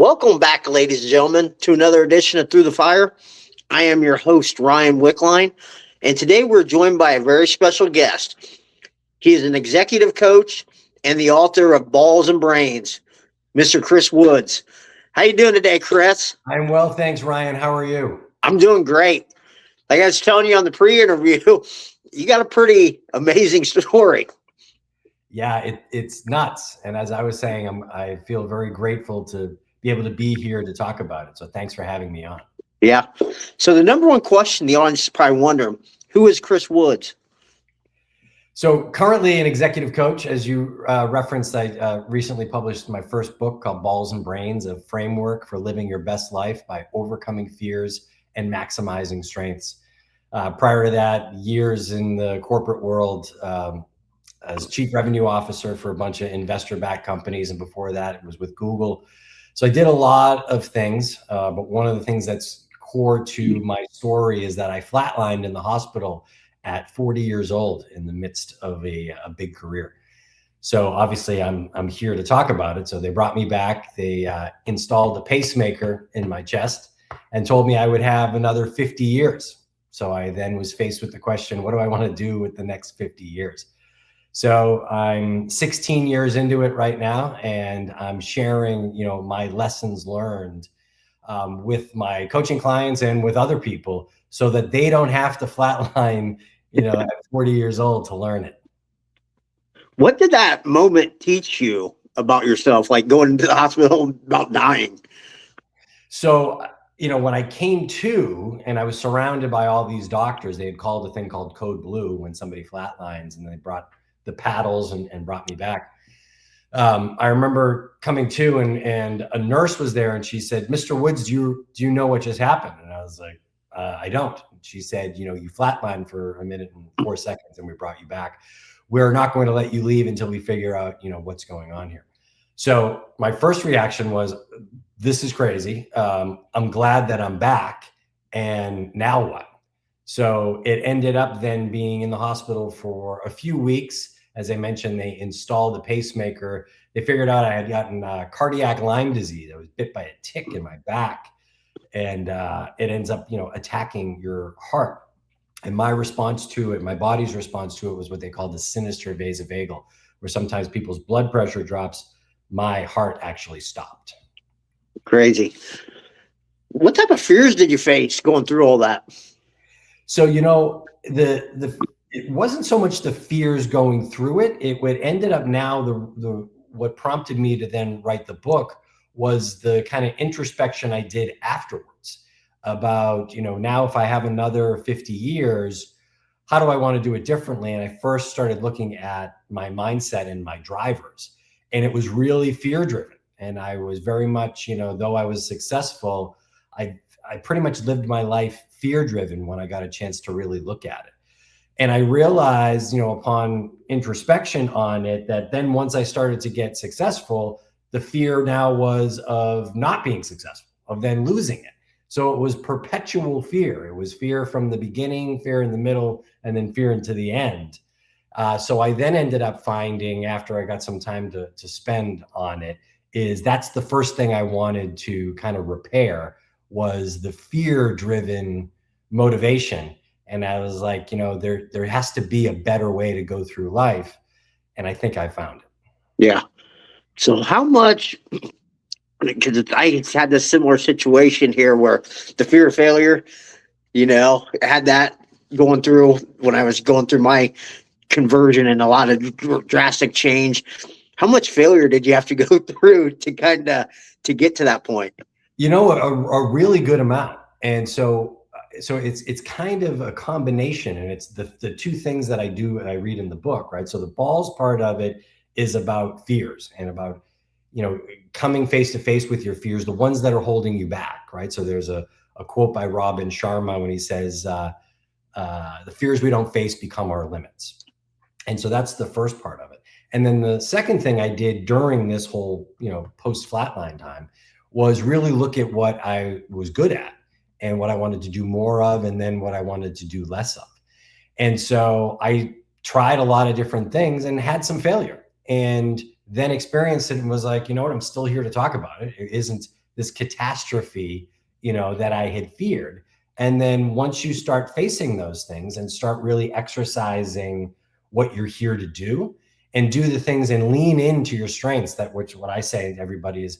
Welcome back, ladies and gentlemen, to another edition of Through the Fire. I am your host, Ryan Wickline, and today we're joined by a very special guest. He is an executive coach and the author of Balls and Brains, Mr. Chris Woods. How you doing today, Chris? I'm well, thanks, Ryan. How are you? I'm doing great. Like I was telling you on the pre-interview, you got a pretty amazing story. Yeah, it's nuts. And as I was saying, I feel very grateful to be able to be here to talk about it. So thanks for having me on. Yeah. So the number one question the audience is probably wondering, who is Chris Woods? So currently an executive coach, as you referenced, I recently published my first book called Balls and Brains, a framework for living your best life by overcoming fears and maximizing strengths. Prior to that, years in the corporate world as chief revenue officer for a bunch of investor-backed companies. And before that, it was with Google. So I did a lot of things, but one of the things that's core to my story is that I flatlined in the hospital at 40 years old in the midst of a big career. So obviously I'm here to talk about it. So they brought me back. They installed a pacemaker in my chest and told me I would have another 50 years. So I then was faced with the question, what do I want to do with the next 50 years? So I'm 16 years into it right now, and I'm sharing, my lessons learned with my coaching clients and with other people so that they don't have to flatline, at 40 years old to learn it. What did that moment teach you about yourself, like going into the hospital about dying? So, when I came to and I was surrounded by all these doctors, they had called a thing called Code Blue when somebody flatlines, and they brought the paddles and brought me back. I remember coming to and a nurse was there and she said, Mr. Woods, do you know what just happened? And I was like, I don't. She said, you flatlined for a minute and 4 seconds and we brought you back. We're not going to let you leave until we figure out, what's going on here. So my first reaction was, this is crazy. I'm glad that I'm back. And now what? So it ended up then being in the hospital for a few weeks. As I mentioned, they installed the pacemaker. They figured out I had gotten cardiac Lyme disease. I was bit by a tick in my back, and it ends up, attacking your heart. And my response to it, my body's response to it, was what they call the sinister vasovagal, where sometimes people's blood pressure drops. My heart actually stopped. Crazy. What type of fears did you face going through all that? So, it wasn't so much the fears going through it. It ended up now, what prompted me to then write the book was the kind of introspection I did afterwards about, now if I have another 50 years, how do I want to do it differently? And I first started looking at my mindset and my drivers, and it was really fear driven. And I was very much, though I was successful, I pretty much lived my life fear driven when I got a chance to really look at it. And I realized, upon introspection on it, that then once I started to get successful, the fear now was of not being successful, of then losing it. So it was perpetual fear. It was fear from the beginning, fear in the middle, and then fear into the end. So I then ended up finding, after I got some time to spend on it, that's the first thing I wanted to kind of repair, was the fear-driven motivation. And I was like, there has to be a better way to go through life. And I think I found it. Yeah. So how much, because I had this similar situation here where the fear of failure, had that going through when I was going through my conversion and a lot of drastic change. How much failure did you have to go through to to get to that point? A really good amount. And so it's kind of a combination, and it's the two things that I read in the book, right? So the balls part of it is about fears and about, coming face to face with your fears, the ones that are holding you back, right? So there's a quote by Robin Sharma when he says, the fears we don't face become our limits. And so that's the first part of it. And then the second thing I did during this whole, post flatline time was really look at what I was good at and what I wanted to do more of, and then what I wanted to do less of. And so I tried a lot of different things and had some failure, and then experienced it and was like, I'm still here to talk about it. This this catastrophe, that I had feared. And then once you start facing those things and start really exercising what you're here to do and do the things and lean into your strengths, which what I say to everybody is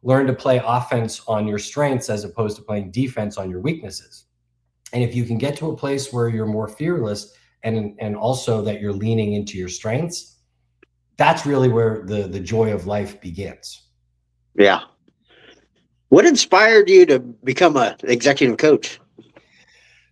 learn to play offense on your strengths as opposed to playing defense on your weaknesses. And if you can get to a place where you're more fearless and also that you're leaning into your strengths, that's really where the joy of life begins. Yeah. What inspired you to become an executive coach?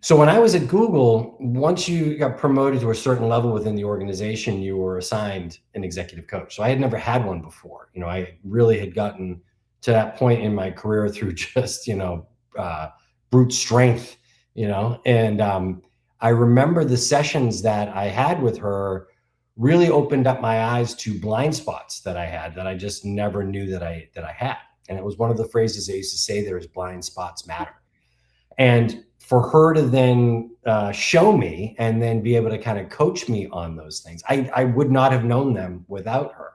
So when I was at Google, once you got promoted to a certain level within the organization, you were assigned an executive coach. So I had never had one before. I really had gotten to that point in my career through just, brute strength, and I remember the sessions that I had with her really opened up my eyes to blind spots that I had that I just never knew that I had. And it was one of the phrases they used to say, there is blind spots matter. And for her to then show me and then be able to kind of coach me on those things, I would not have known them without her.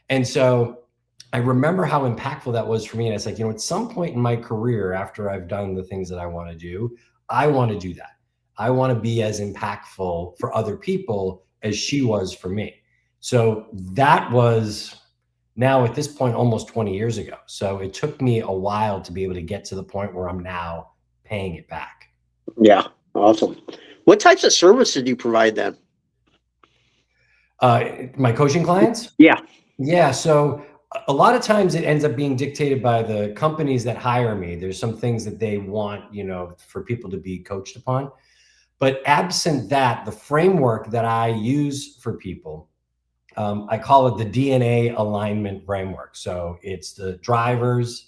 And so I remember how impactful that was for me. And it's like, at some point in my career, after I've done the things that I want to do, I want to do that. I want to be as impactful for other people as she was for me. So that was now at this point, almost 20 years ago. So it took me a while to be able to get to the point where I'm now paying it back. Yeah. Awesome. What types of services do you provide then? My coaching clients? Yeah. Yeah. So a lot of times it ends up being dictated by the companies that hire me. There's some things that they want, for people to be coached upon. But absent that, the framework that I use for people, I call it the DNA alignment framework. So it's the drivers,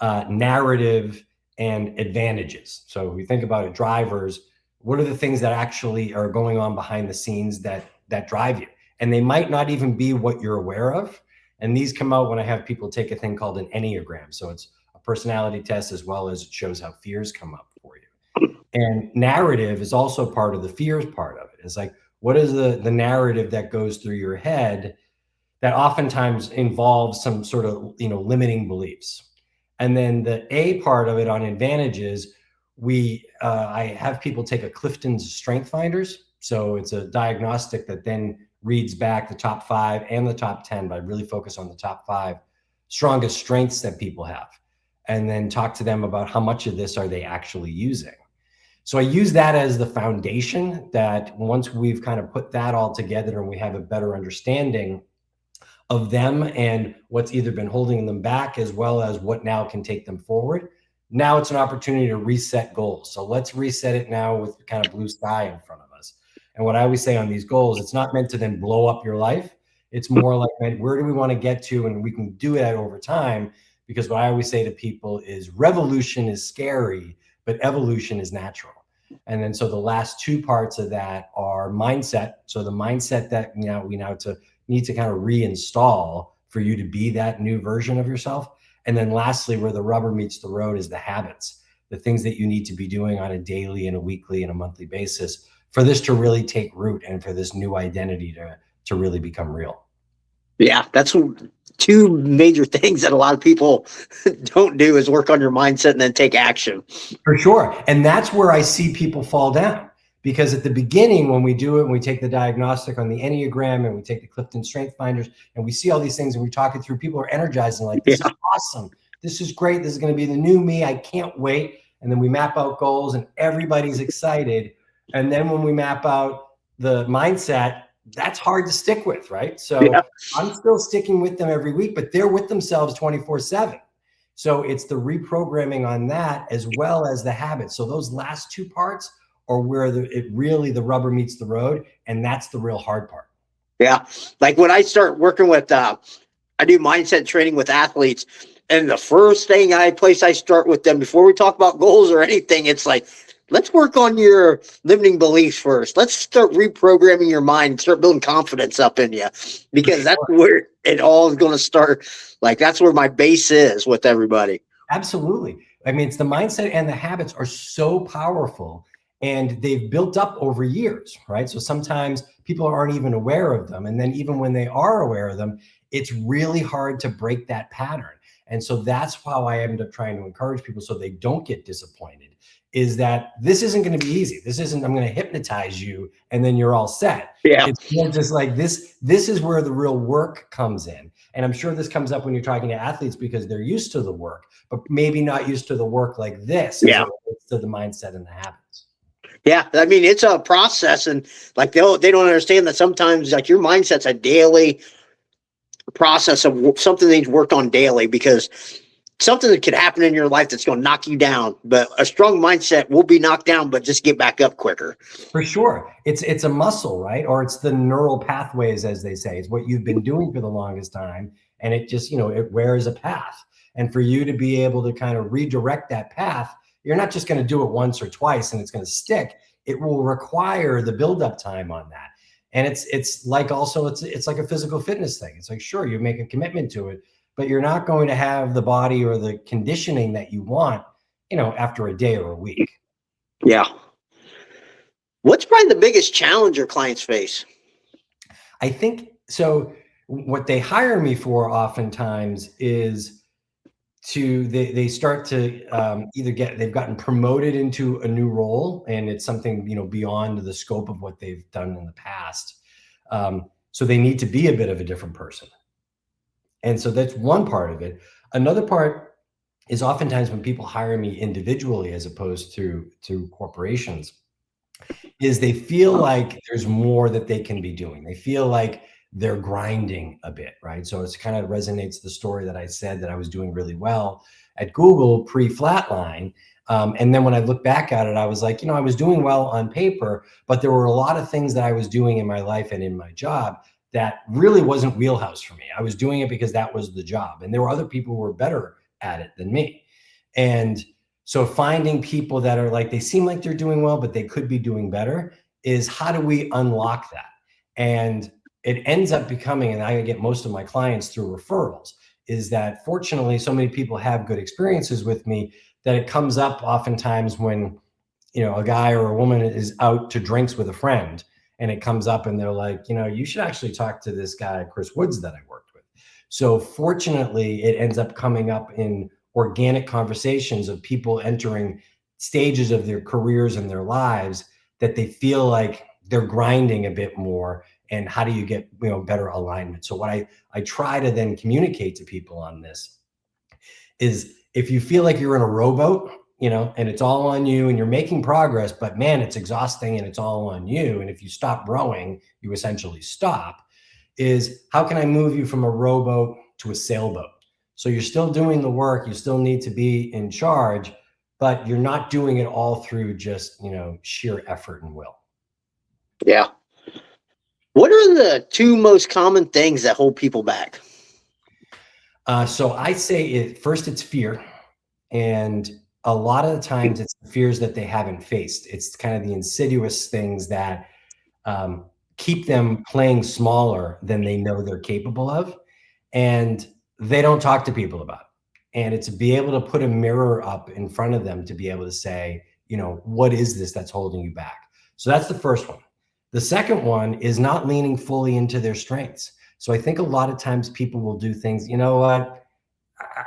narrative, and advantages. So if we think about it, drivers, what are the things that actually are going on behind the scenes that drive you? And they might not even be what you're aware of. And these come out when I have people take a thing called an Enneagram. So it's a personality test as well as it shows how fears come up for you. And narrative is also part of the fears part of it. It's like, what is the narrative that goes through your head that oftentimes involves some sort of, limiting beliefs? And then the A part of it on advantages, I have people take a Clifton's Strength Finders. So it's a diagnostic that then reads back the top 5 and the top 10, but I really focus on the top 5 strongest strengths that people have, and then talk to them about how much of this are they actually using. So I use that as the foundation, that once we've kind of put that all together and we have a better understanding of them and what's either been holding them back as well as what now can take them forward, now it's an opportunity to reset goals. So let's reset it now with kind of blue sky in front of us. And what I always say on these goals, it's not meant to then blow up your life. It's more like, where do we want to get to? And we can do it over time, because what I always say to people is revolution is scary, but evolution is natural. And then so the last 2 parts of that are mindset. So the mindset that we now need to kind of reinstall for you to be that new version of yourself. And then lastly, where the rubber meets the road, is the habits, the things that you need to be doing on a daily and a weekly and a monthly basis for this to really take root and for this new identity to really become real. Yeah, that's 2 major things that a lot of people don't do, is work on your mindset and then take action. For sure. And that's where I see people fall down, because at the beginning, when we do it, and we take the diagnostic on the Enneagram and we take the Clifton Strength Finders and we see all these things and we talk it through, people are energized and like, this is awesome. This is great. This is going to be the new me. I can't wait. And then we map out goals and everybody's excited. And then when we map out the mindset, that's hard to stick with, right? So I'm still sticking with them every week, but they're with themselves 24/7. So it's the reprogramming on that as well as the habits. So those last 2 parts are where the rubber meets the road. And that's the real hard part. Yeah. Like when I start working with, I do mindset training with athletes, and the first place I start with them before we talk about goals or anything, it's like, let's work on your limiting beliefs first. Let's start reprogramming your mind and start building confidence up in you, because that's where it all is going to start. Like, that's where my base is with everybody. Absolutely. I mean, it's the mindset, and the habits are so powerful, and they've built up over years, right? So sometimes people aren't even aware of them. And then even when they are aware of them, it's really hard to break that pattern. And so that's how I end up trying to encourage people so they don't get disappointed, is that this isn't going to be easy. This isn't, I'm going to hypnotize you and then you're all set. Yeah. It's more just like this is where the real work comes in. And I'm sure this comes up when you're talking to athletes because they're used to the work, but maybe not used to the work like this as it relates to the mindset and the habits. Yeah, I mean, it's a process, and like they don't understand that sometimes like your mindset's a daily process of something that needs worked on daily, because something that could happen in your life that's going to knock you down, but a strong mindset will be knocked down, but just get back up quicker. For sure. It's a muscle, right? Or it's the neural pathways, as they say. It's what you've been doing for the longest time. And it just, it wears a path. And for you to be able to kind of redirect that path, you're not just going to do it once or twice and it's going to stick. It will require the buildup time on that. And it's like also it's like a physical fitness thing. It's like, sure, you make a commitment to it, but you're not going to have the body or the conditioning that you want, after a day or a week. Yeah. What's probably the biggest challenge your clients face? I think so. What they hire me for oftentimes is they start to they've gotten promoted into a new role, and it's something beyond the scope of what they've done in the past. So they need to be a bit of a different person, and so that's one part of it. Another part is oftentimes when people hire me individually as opposed to corporations, is they feel like there's more that they can be doing. They feel like they're grinding a bit, right? So it's kind of resonates the story that I said that I was doing really well at Google pre-flatline. And then when I look back at it, I was like, I was doing well on paper, but there were a lot of things that I was doing in my life and in my job that really wasn't wheelhouse for me. I was doing it because that was the job. And there were other people who were better at it than me. And so finding people that are like, they seem like they're doing well, but they could be doing better, is how do we unlock that? And it ends up becoming, and I get most of my clients through referrals, is that fortunately so many people have good experiences with me that it comes up oftentimes when, a guy or a woman is out to drinks with a friend, and it comes up and they're like, you should actually talk to this guy, Chris Woods, that I worked with. So fortunately, it ends up coming up in organic conversations of people entering stages of their careers and their lives that they feel like they're grinding a bit more. And how do you get better alignment? So what I try to then communicate to people on this is, if you feel like you're in a rowboat, and it's all on you and you're making progress, but man, it's exhausting and it's all on you, and if you stop rowing, you essentially stop, is how can I move you from a rowboat to a sailboat? So you're still doing the work, you still need to be in charge, but you're not doing it all through just, sheer effort and will. Yeah. What are the two most common things that hold people back? So I say first it's fear. And a lot of the times it's the fears that they haven't faced. It's kind of the insidious things that keep them playing smaller than they know they're capable of. And they don't talk to people about it. And it's to be able to put a mirror up in front of them to be able to say, what is this that's holding you back? So that's the first one. The second one is not leaning fully into their strengths. So I think a lot of times people will do things, what?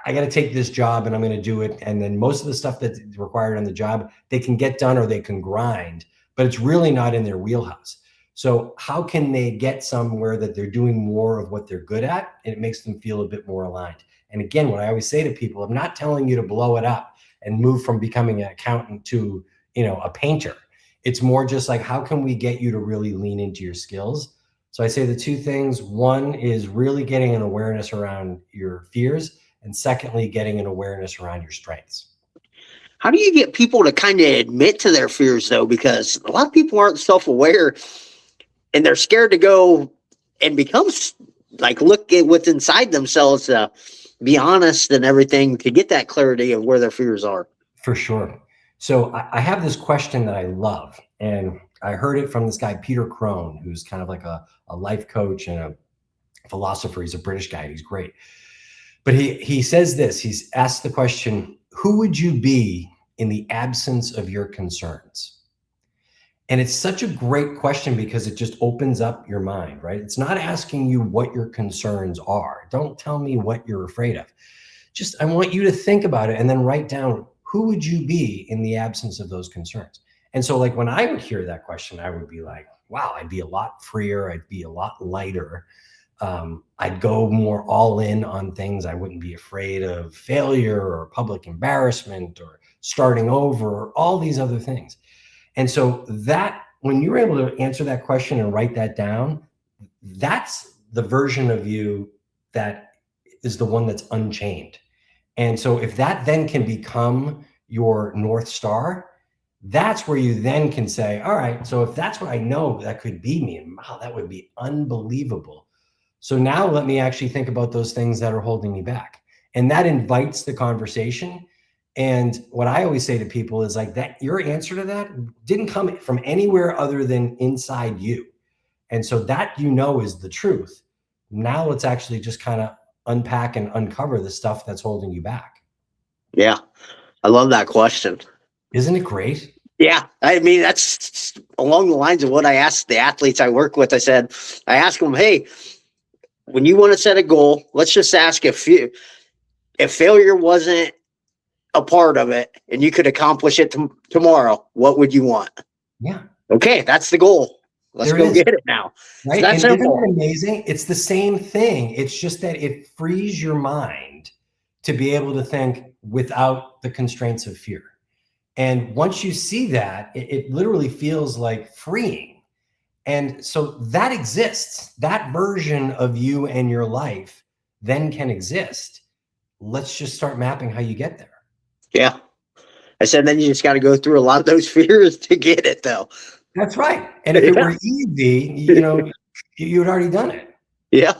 I got to take this job and I'm going to do it. And then most of the stuff that's required on the job, they can get done or they can grind, but it's really not in their wheelhouse. So how can they get somewhere that they're doing more of what they're good at, and it makes them feel a bit more aligned? And again, what I always say to people, I'm not telling you to blow it up and move from becoming an accountant to, a painter. It's more just like, how can we get you to really lean into your skills? So I say the two things. One is really getting an awareness around your fears, and secondly, getting an awareness around your strengths. How do you get people to kind of admit to their fears, though? Because a lot of people aren't self-aware, and they're scared to go and become like, look at what's inside themselves, be honest and everything, to get that clarity of where their fears are. For sure. So I have this question that I love, and I heard it from this guy, Peter Crone, who's kind of like a life coach and a philosopher. He's a British guy. He's great. But he says this, he's asked the question, who would you be in the absence of your concerns? And it's such a great question because it just opens up your mind, right? It's not asking you what your concerns are. Don't tell me what you're afraid of. Just, I want you to think about it and then write down, who would you be in the absence of those concerns? And so, like, when I would hear that question, I would be like, wow, I'd be a lot freer. I'd be a lot lighter. I'd go more all in on things. I wouldn't be afraid of failure or public embarrassment or starting over or all these other things. And so that, when you're able to answer that question and write that down, that's the version of you that is the one that's unchained. And so if that then can become your North Star, that's where you then can say, all right, so if that's what I know that could be me, and wow, that would be unbelievable. So now let me actually think about those things that are holding me back. And that invites the conversation. And what I always say to people is like, that your answer to that didn't come from anywhere other than inside you. And so that, is the truth. Now let's actually just kind of unpack and uncover the stuff that's holding you back. Yeah, I love that question. Isn't it great? Yeah, I mean, that's along the lines of what I asked the athletes I work with. I ask them, hey, when you want to set a goal, let's just ask if failure wasn't a part of it and you could accomplish it tomorrow, what would you want? Yeah. Okay, that's the goal. Let's go get it now. Right. That's and simple. Isn't it amazing? It's the same thing. It's just that it frees your mind to be able to think without the constraints of fear. And once you see that, it literally feels like freeing. And so that exists. That version of you and your life then can exist. Let's just start mapping how you get there. Yeah. I said, then you just got to go through a lot of those fears to get it, though. That's right. And if it were easy, you had already done it. Yeah.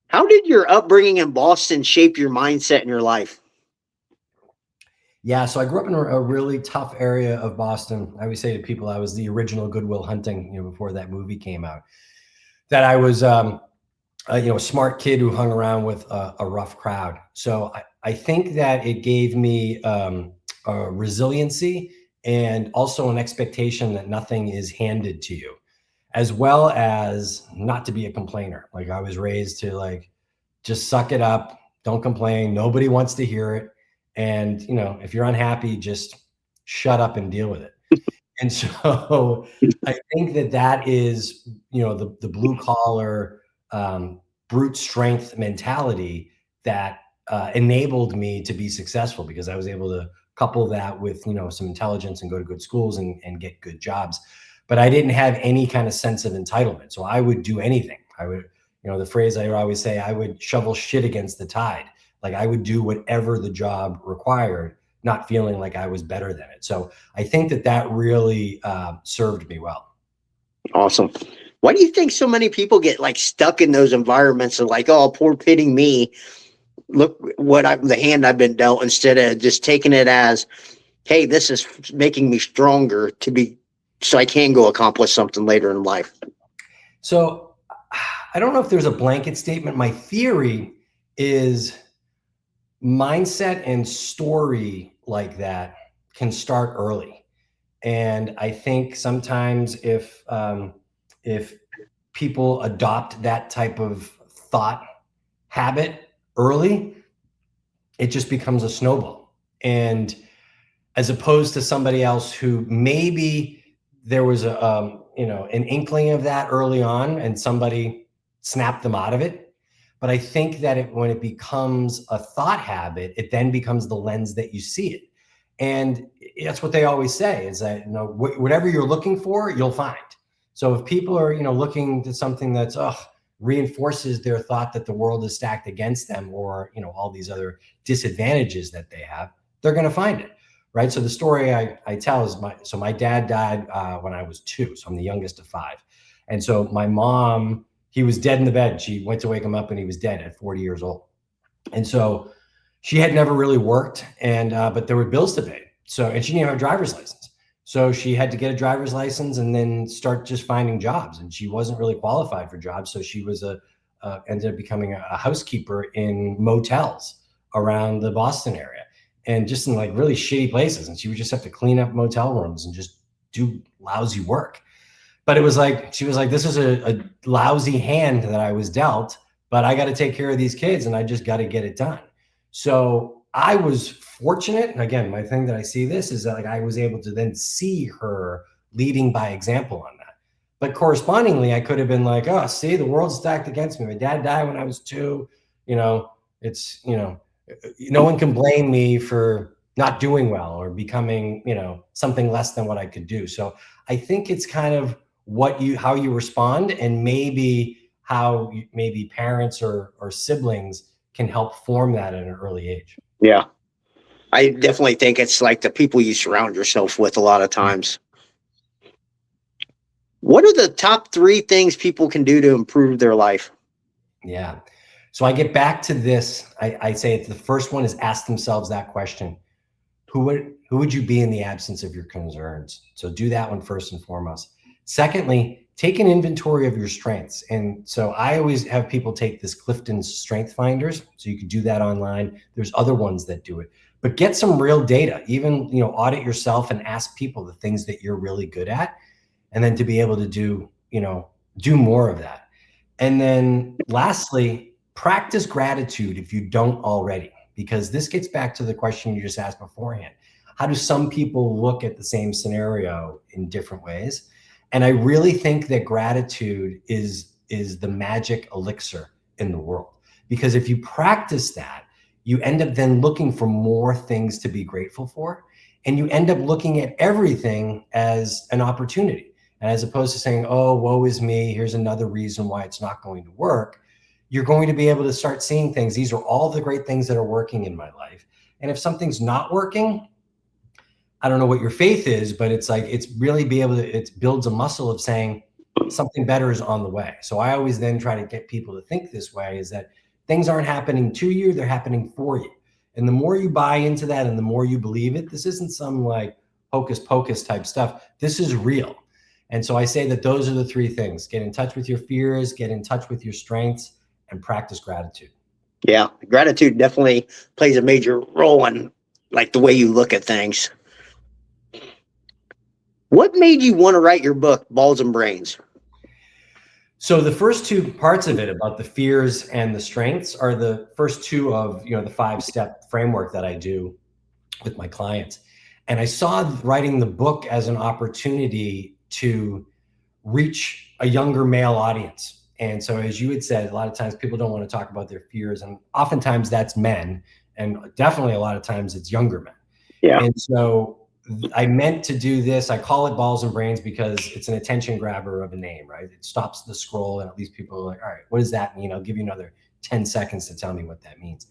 How did your upbringing in Boston shape your mindset in your life? Yeah, so I grew up in a really tough area of Boston. I always say to people, I was the original Good Will Hunting, before that movie came out. That I was, a smart kid who hung around with a rough crowd. So I think that it gave me a resiliency and also an expectation that nothing is handed to you, as well as not to be a complainer. Like, I was raised to just suck it up, don't complain. Nobody wants to hear it. And, if you're unhappy, just shut up and deal with it. And so I think that is, the blue collar, brute strength mentality that enabled me to be successful, because I was able to couple that with, some intelligence and go to good schools and get good jobs. But I didn't have any kind of sense of entitlement. So I would do anything. I would, the phrase I always say, I would shovel shit against the tide. Like, I would do whatever the job required, not feeling like I was better than it. So I think that really served me well. Awesome. Why do you think so many people get stuck in those environments of oh, poor pitting me? Look the hand I've been dealt, instead of just taking it as, hey, this is making me stronger so I can go accomplish something later in life. So I don't know if there's a blanket statement. My theory is mindset and story like that can start early. And I think sometimes if people adopt that type of thought habit early, it just becomes a snowball. And as opposed to somebody else who maybe there was an inkling of that early on and somebody snapped them out of it. But I think that when it becomes a thought habit, it then becomes the lens that you see it. And that's what they always say, is that, whatever you're looking for, you'll find. So if people are, looking to something that's, reinforces their thought that the world is stacked against them, or, all these other disadvantages that they have, they're going to find it. Right. So the story I tell is my dad died when I was 2. So I'm the youngest of 5. And so my mom, he was dead in the bed. She went to wake him up and he was dead at 40 years old. And so she had never really worked, but there were bills to pay. And she didn't have a driver's license. So she had to get a driver's license and then start just finding jobs. And she wasn't really qualified for jobs. So she was ended up becoming a housekeeper in motels around the Boston area, and just in really shitty places. And she would just have to clean up motel rooms and just do lousy work. But it was like, she was like, this is a lousy hand that I was dealt, but I got to take care of these kids and I just got to get it done. So I was fortunate. And again, my thing that I see this is that like I was able to then see her leading by example on that. But correspondingly, I could have been like, oh, see, the world's stacked against me. My dad died when I was 2. You know, it's, you know, no one can blame me for not doing well or becoming, you know, something less than what I could do. So I think it's kind of how you respond, and maybe how maybe parents or siblings can help form that at an early age. Yeah. I definitely think it's like the people you surround yourself with a lot of times. What are the top 3 things people can do to improve their life? Yeah. So I get back to this. I say it's the first one is ask themselves that question. Who would you be in the absence of your concerns? So do that one first and foremost. Secondly, take an inventory of your strengths. And so I always have people take this Clifton's Strength Finders. So you can do that online. There's other ones that do it, but get some real data. Even, you know, audit yourself and ask people the things that you're really good at, and then to be able to do, you know, do more of that. And then lastly, practice gratitude if you don't already, because this gets back to the question you just asked beforehand. How do some people look at the same scenario in different ways? And I really think that gratitude is the magic elixir in the world, because if you practice that, you end up then looking for more things to be grateful for, and you end up looking at everything as an opportunity. And as opposed to saying, oh, woe is me, here's another reason why it's not going to work, you're going to be able to start seeing things. These are all the great things that are working in my life. And if something's not working, I don't know what your faith is, but it's like, it's really be able to, it builds a muscle of saying something better is on the way. So I always then try to get people to think this way, is that things aren't happening to you, they're happening for you. And the more you buy into that and the more you believe it, this isn't some like hocus pocus type stuff. This is real. And so I say that those are the 3 things: get in touch with your fears, get in touch with your strengths, and practice gratitude. Yeah, gratitude definitely plays a major role in like the way you look at things. What made you want to write your book, Balls and Brains? So the first 2 parts of it about the fears and the strengths are the first 2 of, you know, the 5-step framework that I do with my clients. And I saw writing the book as an opportunity to reach a younger male audience. And so, as you had said, a lot of times people don't want to talk about their fears, and oftentimes that's men, and definitely a lot of times it's younger men. Yeah. And so I meant to do this. I call it Balls and Brains because it's an attention grabber of a name, right? It stops the scroll, and at least people are like, all right, what does that mean? I'll give you another 10 seconds to tell me what that means.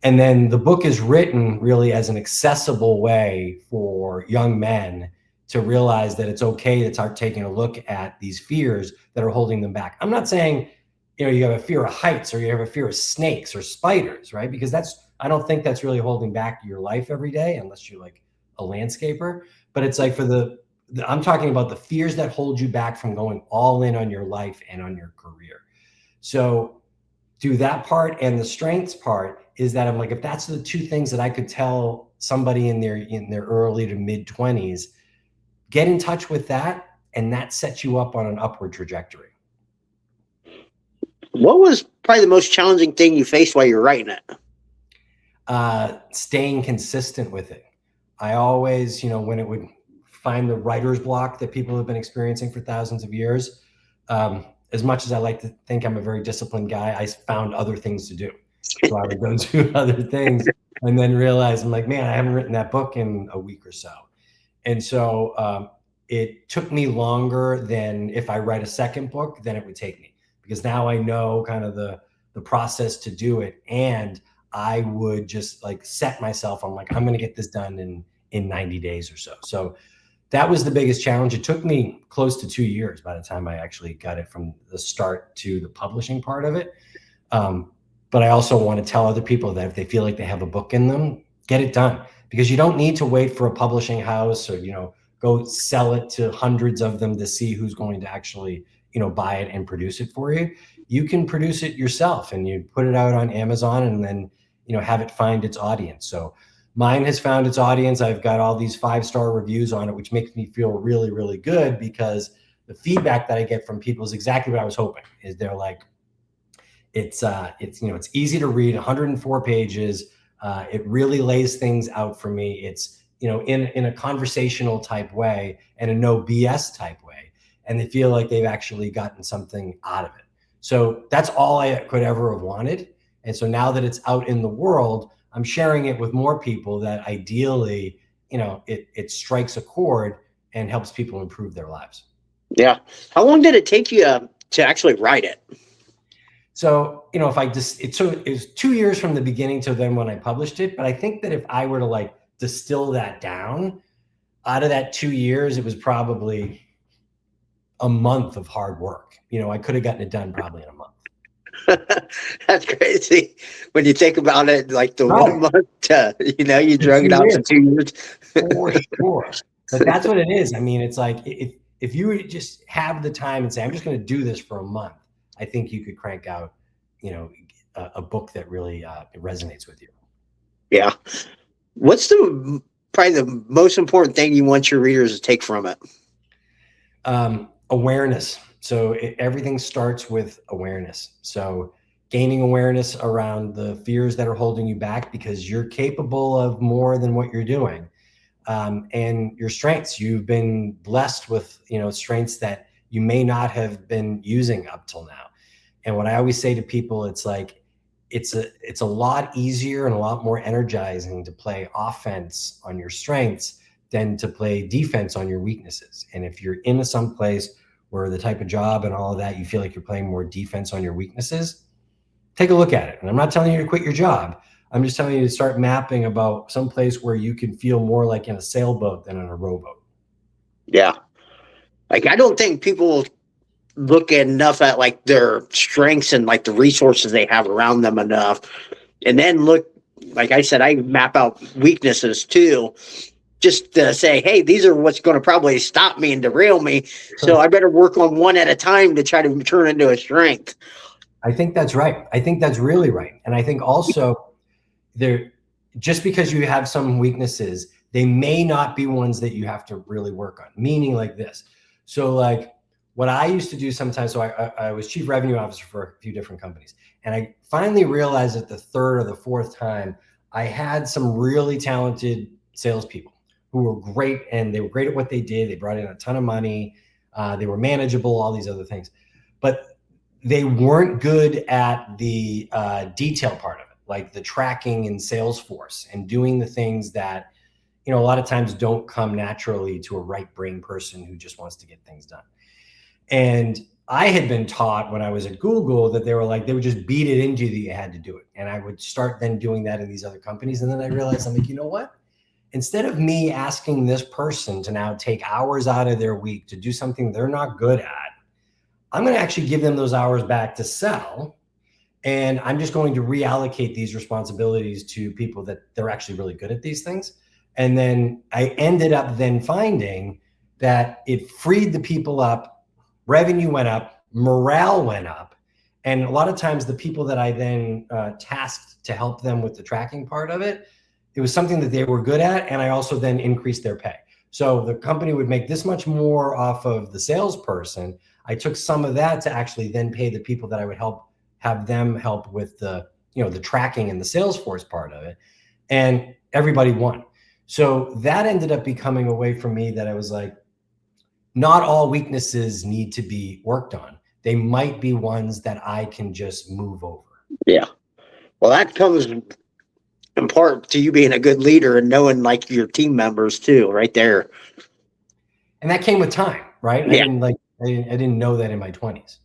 And then the book is written really as an accessible way for young men to realize that it's okay to start taking a look at these fears that are holding them back. I'm not saying, you know, you have a fear of heights or you have a fear of snakes or spiders, right? Because I don't think that's really holding back your life every day, unless you're like a landscaper. But it's like I'm talking about the fears that hold you back from going all in on your life and on your career. So do that part. And the strengths part is that I'm like, if that's the 2 things that I could tell somebody in their early to mid 20s, get in touch with that, and that sets you up on an upward trajectory. What was probably the most challenging thing you faced while you were writing it? Staying consistent with it. I always, you know, when it would find the writer's block that people have been experiencing for thousands of years, as much as I like to think I'm a very disciplined guy, I found other things to do. So I would go do other things and then realize, I'm like, man, I haven't written that book in a week or so. And so it took me longer than if I write a second book than it would take me, because now I know kind of the process to do it. And I would just like set myself, I'm like, I'm going to get this done in 90 days or so. So that was the biggest challenge. It took me close to 2 years by the time I actually got it from the start to the publishing part of it. But I also want to tell other people that if they feel like they have a book in them, get it done, because you don't need to wait for a publishing house or, you know, go sell it to hundreds of them to see who's going to actually, you know, buy it and produce it for you. You can produce it yourself, and you put it out on Amazon and then, you know, have it find its audience. So Mine has found its audience. I've got all these 5-star reviews on it, which makes me feel really, really good, because the feedback that I get from people is exactly what I was hoping. Is they're like, it's it's easy to read, 104 pages. It really lays things out for me. It's in a conversational type way and a no BS type way, and they feel like they've actually gotten something out of it. So that's all I could ever have wanted. And so now that it's out in the world, I'm sharing it with more people that ideally, it strikes a chord and helps people improve their lives. Yeah. How long did it take you to actually write it? So, if I just, it was 2 years from the beginning to then when I published it. But I think that if I were to like distill that down, out of that 2 years, it was probably a month of hard work. I could have gotten it done probably in a month. That's crazy when you think about it. Like the Right. 1 month, you drug it out to 2 years. For sure. But that's what it is. I mean, it's like if you would just have the time and say, I'm just going to do this for a month, I think you could crank out, a book that really resonates with you. Yeah. What's probably the most important thing you want your readers to take from it? Awareness. So everything starts with awareness. So gaining awareness around the fears that are holding you back, because you're capable of more than what you're doing. And your strengths. You've been blessed with, strengths that you may not have been using up till now. And what I always say to people, it's like, it's a lot easier and a lot more energizing to play offense on your strengths than to play defense on your weaknesses. And if you're in some place where the type of job and all of that, you feel like you're playing more defense on your weaknesses, take a look at it. And I'm not telling you to quit your job. I'm just telling you to start mapping about some place where you can feel more like in a sailboat than in a rowboat. Yeah. Like, I don't think people look enough at like their strengths and like the resources they have around them enough. And then look, like I said, I map out weaknesses too, just to say, hey, these are what's going to probably stop me and derail me. So I better work on one at a time to try to turn into a strength. I think that's right. I think that's really right. And I think also just because you have some weaknesses, they may not be ones that you have to really work on. Meaning like this. So like what I used to do sometimes, so I was chief revenue officer for a few different companies. And I finally realized that the third or the fourth time, I had some really talented salespeople who were great, and they were great at what they did. They brought in a ton of money. They were manageable, all these other things. But they weren't good at the detail part of it, like the tracking in Salesforce and doing the things that, a lot of times don't come naturally to a right brain person who just wants to get things done. And I had been taught when I was at Google that they would just beat it into you that you had to do it. And I would start then doing that in these other companies. And then I realized, I'm like, you know what? Instead of me asking this person to now take hours out of their week to do something they're not good at, I'm going to actually give them those hours back to sell. And I'm just going to reallocate these responsibilities to people that they're actually really good at these things. And then I ended up then finding that it freed the people up, revenue went up, morale went up. And a lot of times the people that I then tasked to help them with the tracking part of it, it was something that they were good at. And I also then increased their pay. So the company would make this much more off of the salesperson. I took some of that to actually then pay the people that I would have them help with the tracking and the Salesforce part of it. And everybody won. So that ended up becoming a way for me that I was like, not all weaknesses need to be worked on. They might be ones that I can just move over. Yeah. Well, that comes in part to you being a good leader and knowing like your team members too, right there. And that came with time, right? Yeah. I didn't know that in my 20s.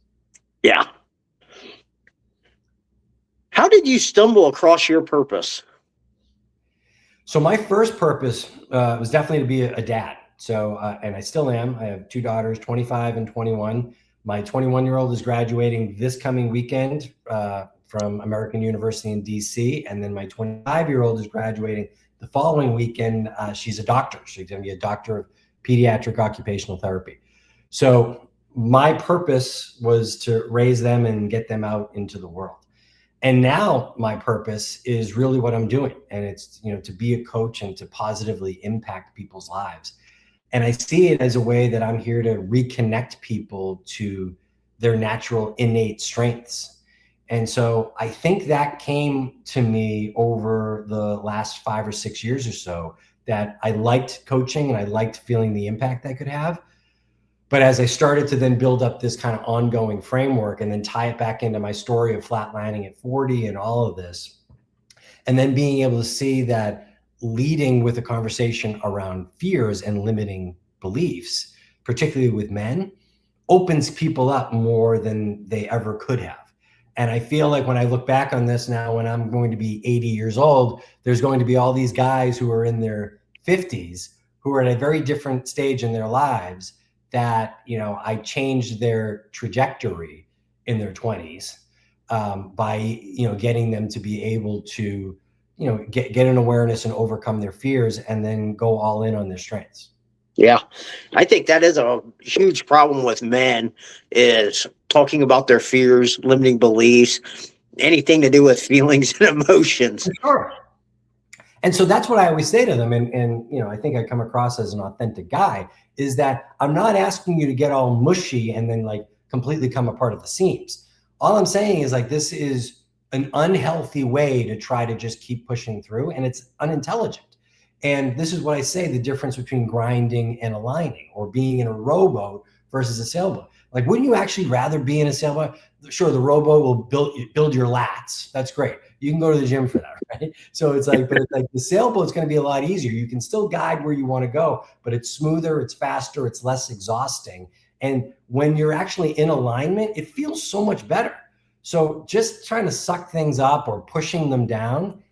Yeah. How did you stumble across your purpose? So my first purpose was definitely to be a dad. So, and I still am. I have 2 daughters, 25 and 21. My 21-year-old is graduating this coming weekend from American University in DC. And then my 25-year-old is graduating the following weekend. She's a doctor. She's going to be a doctor of pediatric occupational therapy. So my purpose was to raise them and get them out into the world. And now my purpose is really what I'm doing. And it's, to be a coach and to positively impact people's lives. And I see it as a way that I'm here to reconnect people to their natural innate strengths. And so I think that came to me over the last 5 or 6 years or so, that I liked coaching and I liked feeling the impact I could have. But as I started to then build up this kind of ongoing framework and then tie it back into my story of flatlining at 40 and all of this, and then being able to see that leading with a conversation around fears and limiting beliefs, particularly with men, opens people up more than they ever could have. And I feel like when I look back on this now, when I'm going to be 80 years old, there's going to be all these guys who are in their 50s who are at a very different stage in their lives, that, I changed their trajectory in their 20s, by, getting them to be able to, get an awareness and overcome their fears and then go all in on their strengths. Yeah, I think that is a huge problem with men, is talking about their fears, limiting beliefs, anything to do with feelings and emotions. Sure. And so that's what I always say to them. And I think I come across as an authentic guy, is that I'm not asking you to get all mushy and then like completely come apart at the seams. All I'm saying is like, this is an unhealthy way to try to just keep pushing through, and it's unintelligent. And this is what I say, the difference between grinding and aligning, or being in a rowboat versus a sailboat. Like, wouldn't you actually rather be in a sailboat? Sure, the rowboat will build your lats. That's great. You can go to the gym for that, right? So it's like, but it's like the sailboat's going to be a lot easier. You can still guide where you want to go, but it's smoother, it's faster, it's less exhausting. And when you're actually in alignment, it feels so much better. So just trying to suck things up or pushing them down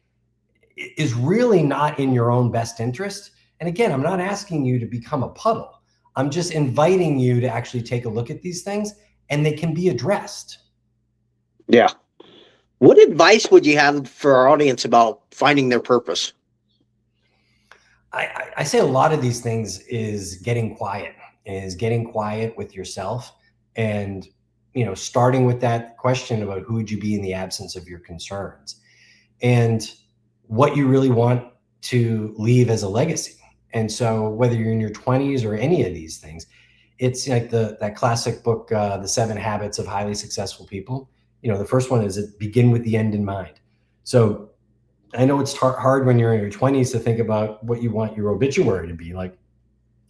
is really not in your own best interest. And again, I'm not asking you to become a puddle. I'm just inviting you to actually take a look at these things, and they can be addressed. Yeah. What advice would you have for our audience about finding their purpose? I say a lot of these things is getting quiet with yourself, and starting with that question about who would you be in the absence of your concerns, and what you really want to leave as a legacy. And so whether you're in your 20s or any of these things, it's like that classic book, The 7 Habits of Highly Successful People. The first one is begin with the end in mind. So I know it's hard when you're in your 20s to think about what you want your obituary to be like,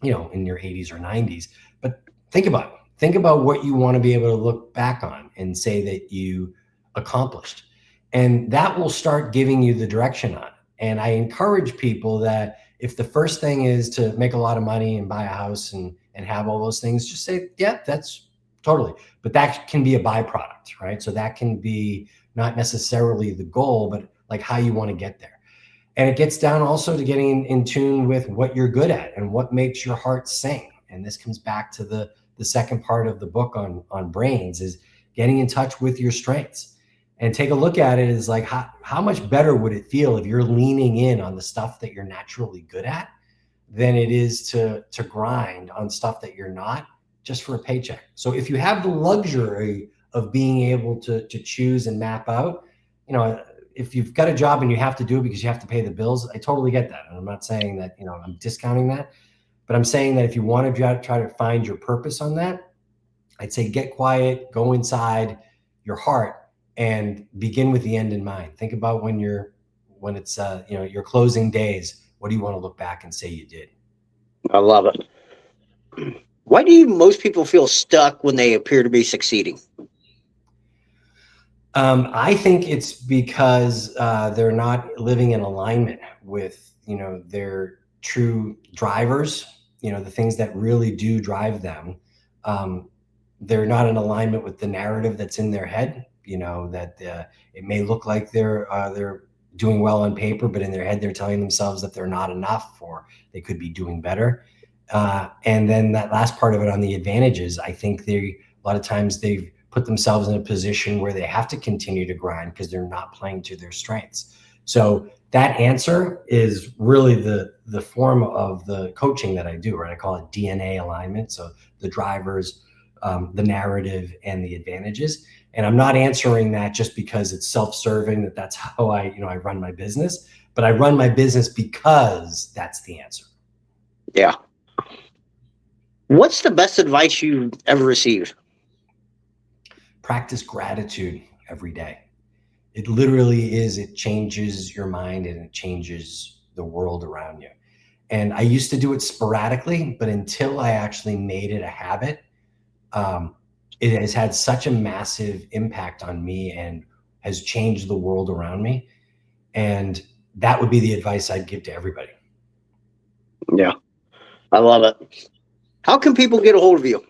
in your 80s or 90s. But think about it. Think about what you want to be able to look back on and say that you accomplished. And that will start giving you the direction on it. And I encourage people that if the first thing is to make a lot of money and buy a house and have all those things, just say, yeah, that's totally. But that can be a byproduct, right? So that can be not necessarily the goal, but like how you want to get there. And it gets down also to getting in tune with what you're good at and what makes your heart sing. And this comes back to the second part of the book on brains, is getting in touch with your strengths. And take a look at it as like, how much better would it feel if you're leaning in on the stuff that you're naturally good at than it is to grind on stuff that you're not, just for a paycheck. So if you have the luxury of being able to choose and map out, if you've got a job and you have to do it because you have to pay the bills, I totally get that. And I'm not saying that, I'm discounting that, but I'm saying that if you want to try to find your purpose on that, I'd say get quiet, go inside your heart, and begin with the end in mind. Think about when it's your closing days. What do you want to look back and say you did? I love it. Why do most people feel stuck when they appear to be succeeding? I think it's because they're not living in alignment with their true drivers, the things that really do drive them. They're not in alignment with the narrative that's in their head. That it may look like they're doing well on paper, but in their head they're telling themselves that they're not enough, or they could be doing better. And then that last part of it on the advantages, I think a lot of times they've put themselves in a position where they have to continue to grind because they're not playing to their strengths. So that answer is really the form of the coaching that I do, right? I call it DNA alignment. So the drivers, the narrative, and the advantages. And I'm not answering that just because it's self-serving, that's how I run my business, but I run my business because that's the answer. Yeah. What's the best advice you've ever received? Practice gratitude every day. It literally is, it changes your mind and it changes the world around you. And I used to do it sporadically, but until I actually made it a habit, it has had such a massive impact on me and has changed the world around me. And that would be the advice I'd give to everybody. Yeah, I love it. How can people get a hold of you?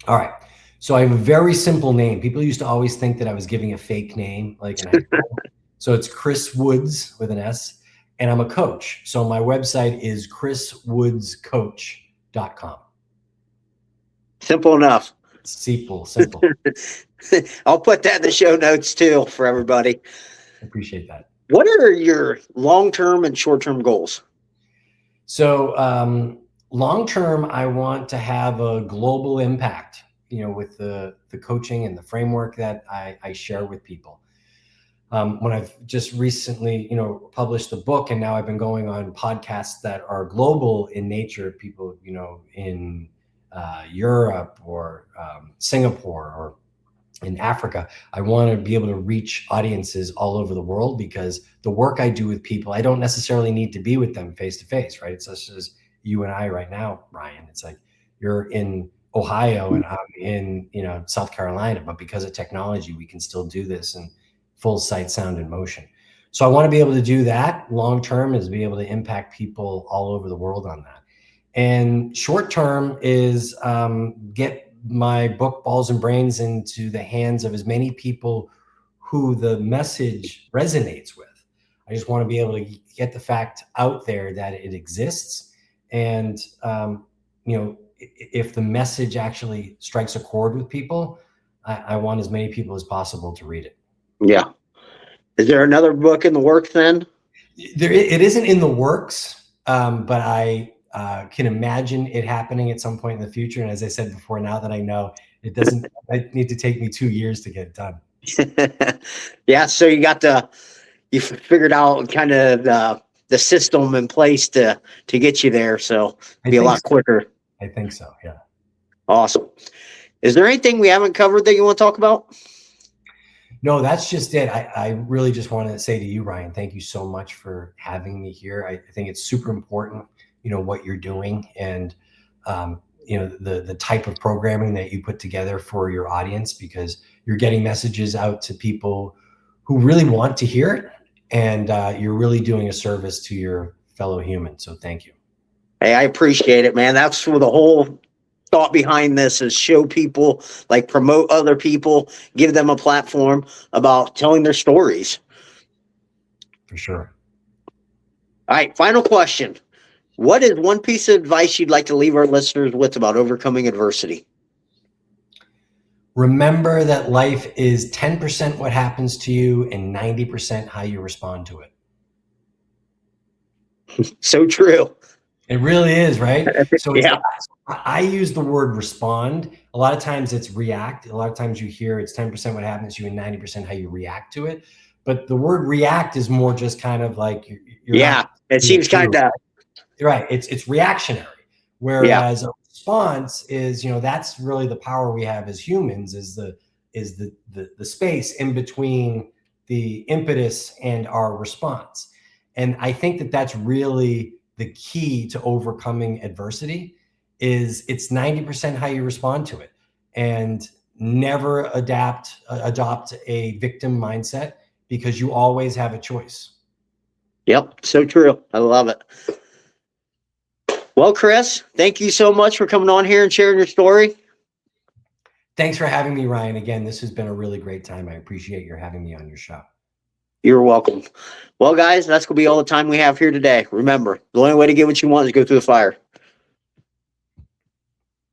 All right. So I have a very simple name. People used to always think that I was giving a fake name, so it's Chris Woods with an S, and I'm a coach. So my website is chriswoodscoach.com. Simple enough. Simple. I'll put that in the show notes too for everybody. Appreciate that. What are your long-term and short-term goals? So long-term, I want to have a global impact, with the coaching and the framework that I share with people. When I've just recently, published a book, and now I've been going on podcasts that are global in nature, people, in Europe or Singapore or in Africa. I want to be able to reach audiences all over the world, because the work I do with people, I don't necessarily need to be with them face to face, right? It's such as you and I right now, Ryan. It's like you're in Ohio and I'm in, South Carolina, but because of technology, we can still do this in full sight, sound, and motion. So I want to be able to do that. Long term is be able to impact people all over the world on that. And short term is get my book Balls and Brains into the hands of as many people who the message resonates with. I just want to be able to get the fact out there that it exists. And, if the message actually strikes a chord with people, I want as many people as possible to read it. Yeah. Is there another book in the works then? It isn't in the works, but I can imagine it happening at some point in the future. And as I said before, now that I know, it doesn't need to take me 2 years to get it done. Yeah. So you figured out kind of the system in place to get you there. So be a lot quicker. I think so. Yeah. Awesome. Is there anything we haven't covered that you want to talk about? No, that's just it. I really just want to say to you, Ryan, thank you so much for having me here. I think it's super important, what you're doing, and, the type of programming that you put together for your audience, because you're getting messages out to people who really want to hear it. And you're really doing a service to your fellow human. So thank you. Hey, I appreciate it, man. That's what the whole thought behind this is: show people, promote other people, give them a platform about telling their stories. For sure. All right, final question. What is one piece of advice you'd like to leave our listeners with about overcoming adversity? Remember that life is 10% what happens to you and 90% how you respond to it. So true. It really is, right? So yeah. I use the word respond. A lot of times it's react. A lot of times you hear it's 10% what happens to you and 90% how you react to it. But the word react is more just kind of like you're it seems kind of right. It's reactionary. Whereas a response is, that's really the power we have as humans, is the space in between the impetus and our response. And I think that that's really the key to overcoming adversity. Is it's 90% how you respond to it, and never adopt a victim mindset, because you always have a choice. Yep. So true. I love it. Well, Chris, thank you so much for coming on here and sharing your story. Thanks for having me, Ryan. Again, this has been a really great time. I appreciate your having me on your show. You're welcome. Well, guys, that's going to be all the time we have here today. Remember, the only way to get what you want is go through the fire.